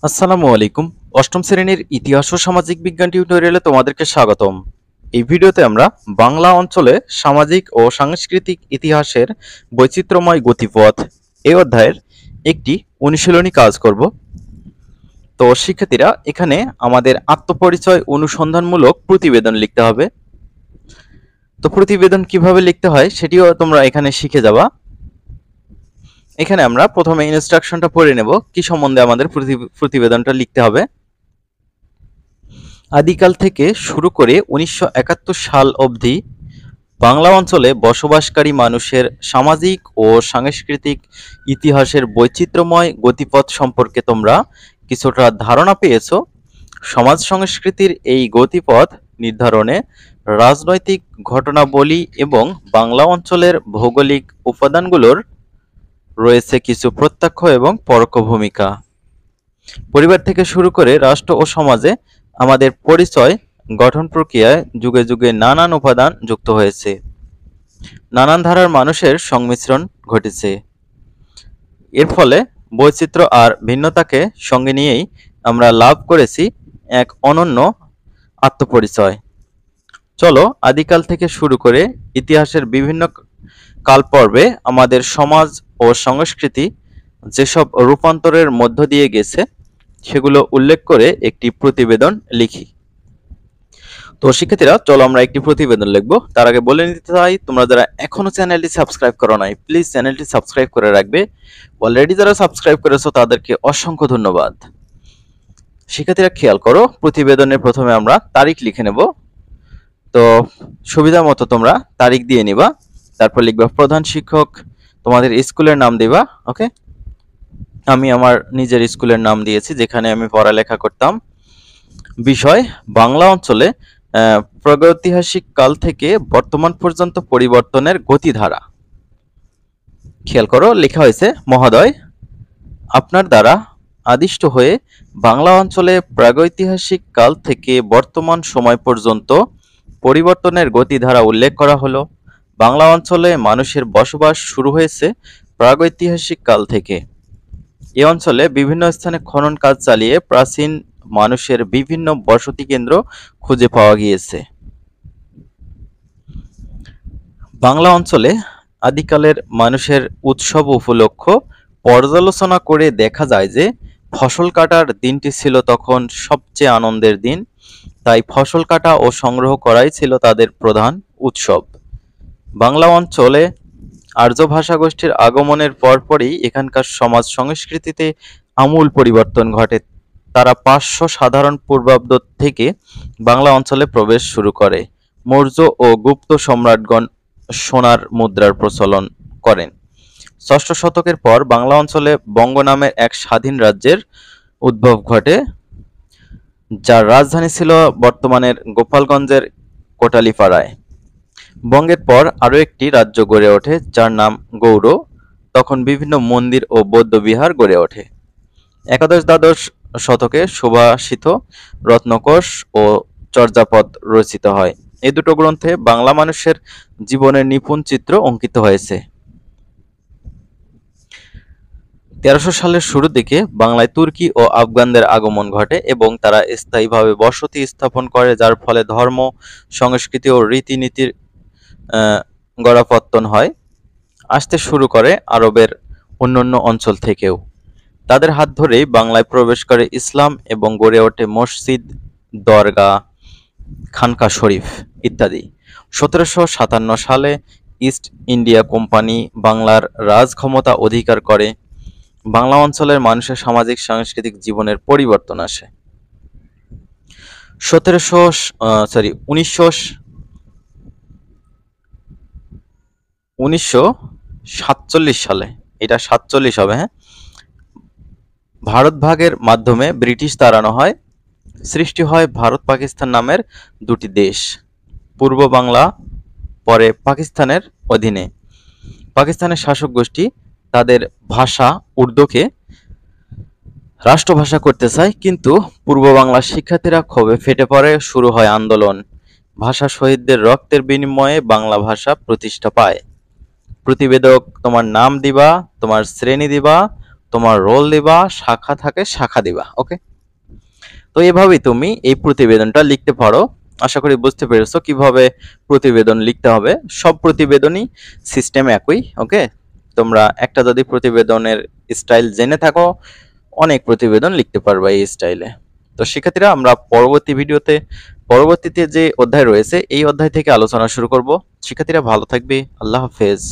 আসসালামু আলাইকুম। অষ্টম শ্রেণীর ইতিহাস ও সামাজিক বিজ্ঞান টিউটোরিয়ালে তোমাদেরকে স্বাগতম। এই ভিডিওতে আমরা বাংলা অঞ্চলে সামাজিক ও সাংস্কৃতিক ইতিহাসের বৈচিত্র্যময় গতিপথ এই অধ্যায়ের একটি অনুশীলনী কাজ করব। তো শিক্ষার্থীরা, এখানে আমাদের আত্মপরিচয় অনুসন্ধানমূলক প্রতিবেদন লিখতে হবে। তো প্রতিবেদন কিভাবে লিখতে হয় সেটিও তোমরা এখানে শিখে যাবা। এখানে আমরা প্রথমে ইনস্ট্রাকশনটা পড়ে নেব, কি সম্বন্ধে আমাদের প্রতিবেদনটা লিখতে হবে। আদিকাল থেকে শুরু করে ১৯৭১ সাল অবধি বাংলা অঞ্চলে বসবাসকারী মানুষের সামাজিক ও সাংস্কৃতিক ইতিহাসের বৈচিত্র্যময় গতিপথ সম্পর্কে তোমরা কিছুটা ধারণা পেয়েছ। সমাজ সংস্কৃতির এই গতিপথ নির্ধারণে রাজনৈতিক ঘটনাবলী এবং বাংলা অঞ্চলের ভৌগোলিক উপাদানগুলোর রয়েছে কিছু প্রত্যক্ষ এবং পরোক্ষ ভূমিকা। পরিবার থেকে শুরু করে রাষ্ট্র ও সমাজে আমাদের পরিচয় গঠন প্রক্রিয়ায় যুগে যুগে নানান উপাদান যুক্ত হয়েছে, নানান ধারার মানুষের সংমিশ্রণ ঘটেছে। এর ফলে বৈচিত্র্য আর ভিন্নতাকে সঙ্গে নিয়েই আমরা লাভ করেছি এক অনন্য আত্মপরিচয়। চলো আদিকাল থেকে শুরু করে ইতিহাসের বিভিন্ন কালপর্বে আমাদের সমাজ ও সংস্কৃতি যেসব রূপান্তরের মধ্য দিয়ে গেছে সেগুলো উল্লেখ করে একটি প্রতিবেদন লিখি। তো শিক্ষার্থীরা, চলো আমরা একটি প্রতিবেদন লিখবো। তার আগে বলে নিতে চাই, তোমরা যারা এখনো চ্যানেলটি সাবস্ক্রাইব করো নাই, প্লিজ চ্যানেলটি সাবস্ক্রাইব করে রাখবে। অলরেডি যারা সাবস্ক্রাইব করেছো তাদেরকে অসংখ্য ধন্যবাদ। শিক্ষার্থীরা খেয়াল করো, প্রতিবেদনের প্রথমে আমরা তারিখ লিখে নেব। তো সুবিধা মতো তোমরা তারিখ দিয়ে নিবা। তারপর লিখবা প্রধান শিক্ষক, তোমাদের স্কুলের নাম দিবা। ওকে, আমি আমার নিজের স্কুলের নাম দিয়েছি যেখানে আমি পড়ালেখা করতাম। বিষয় বাংলা অঞ্চলে প্রাগৈতিহাসিক কাল থেকে বর্তমান পর্যন্ত পরিবর্তনের গতিধারা। খেয়াল করো, লেখা হয়েছে মহোদয়, আপনার দ্বারা আদিষ্ট হয়ে বাংলা অঞ্চলে প্রাগৈতিহাসিক কাল থেকে বর্তমান সময় পর্যন্ত পরিবর্তনের গতিধারা উল্লেখ করা হলো। বাংলা অঞ্চলে মানুষের বসবাস শুরু হয়েছে প্রাগৈতিহাসিক কাল থেকে। এ অঞ্চলে বিভিন্ন স্থানে খনন কাজ চালিয়ে প্রাচীন মানুষের বিভিন্ন বসতি কেন্দ্র খুঁজে পাওয়া গিয়েছে। বাংলা অঞ্চলে আদিকালের মানুষের উৎসব উপলক্ষ পর্যালোচনা করে দেখা যায় যে ফসল কাটার দিনটি ছিল তখন সবচেয়ে আনন্দের দিন। তাই ফসল কাটা ও সংগ্রহ করাই ছিল তাদের প্রধান উৎসব। বাংলা অঞ্চলে আর্য ভাষাগোষ্ঠীর আগমনের পরপরই এখানকার সমাজ সংস্কৃতিতে আমূল পরিবর্তন ঘটে। তারা ৫০০ সাধারণ পূর্বাব্দ থেকে বাংলা অঞ্চলে প্রবেশ শুরু করে। মৌর্য ও গুপ্ত সম্রাটগণ সোনার মুদ্রার প্রচলন করেন। ষষ্ঠ শতকের পর বাংলা অঞ্চলে বঙ্গ নামের এক স্বাধীন রাজ্যের উদ্ভব ঘটে, যার রাজধানী ছিল বর্তমানের গোপালগঞ্জের কোটালীপাড়ায়। বঙ্গের পর আরও একটি রাজ্য গড়ে ওঠে যার নাম গৌড়। তখন বিভিন্ন মন্দির ও বৌদ্ধবিহার গড়ে ওঠে। একাদশ-দ্বাদশ শতকে সুভাষিত, রত্নকোষ ও চর্যাপদ রচিত হয়। এই দুটো গ্রন্থে বাংলা মানুষের জীবনের নিপুণ চিত্র অঙ্কিত হয়েছে। ১৩০০ সালের শুরুর দিকে বাংলায় তুর্কি ও আফগানদের আগমন ঘটে এবং তারা স্থায়ীভাবে বসতি স্থাপন করে, যার ফলে ধর্ম, সংস্কৃতি ও রীতিনীতির গোড়াপত্তন হয়। আসতে শুরু করে আরবের অন্যান্য অঞ্চল থেকেও। তাদের হাত ধরেই বাংলায় প্রবেশ করে ইসলাম এবং গড়ে ওঠে মসজিদ, দরগা, খানকা শরীফ ইত্যাদি। ১৭৫৭ সালে ইস্ট ইন্ডিয়া কোম্পানি বাংলার রাজ ক্ষমতা অধিকার করে। বাংলা অঞ্চলের মানুষের সামাজিক সাংস্কৃতিক জীবনের পরিবর্তন আসে। ১৯৪৭ সালে, এটা ৪৭ হবে, হ্যাঁ, ভারত ভাগের মাধ্যমে ব্রিটিশ তাড়ানো হয়। সৃষ্টি হয় ভারত পাকিস্তান নামের দুটি দেশ। পূর্ব বাংলা পরে পাকিস্তানের অধীনে। পাকিস্তানের শাসক গোষ্ঠী তাদের ভাষা উর্দুকে রাষ্ট্রভাষা করতে চায়, কিন্তু পূর্ব বাংলার শিক্ষার্থীরা ক্ষোভে ফেটে পড়ে। শুরু হয় আন্দোলন। ভাষা শহীদদের রক্তের বিনিময়ে বাংলা ভাষা প্রতিষ্ঠা পায়। প্রতিবেদক তোমার নাম দিবা, তোমার শ্রেণী দিবা তোমার রোল দিবা, শাখা থাকে শাখা দিবা। ওকে, তো এভাবেই তুমি এই প্রতিবেদনটা লিখতে পারো। আশা করি বুঝতে পেরেছো কিভাবে প্রতিবেদন লিখতে হবে। সব প্রতিবেদনই সিস্টেম একই। ওকে, তোমরা একটা যদি প্রতিবেদনের স্টাইল জেনে থাকো, অনেক প্রতিবেদন লিখতে পারবা এই স্টাইলে। তো শিক্ষার্থীরা, আমরা পরবর্তীতে যে অধ্যায় রয়েছে এই অধ্যায় থেকে আলোচনা শুরু করব। শিক্ষার্থীরা ভালো থাকবে। আল্লাহ হাফেজ।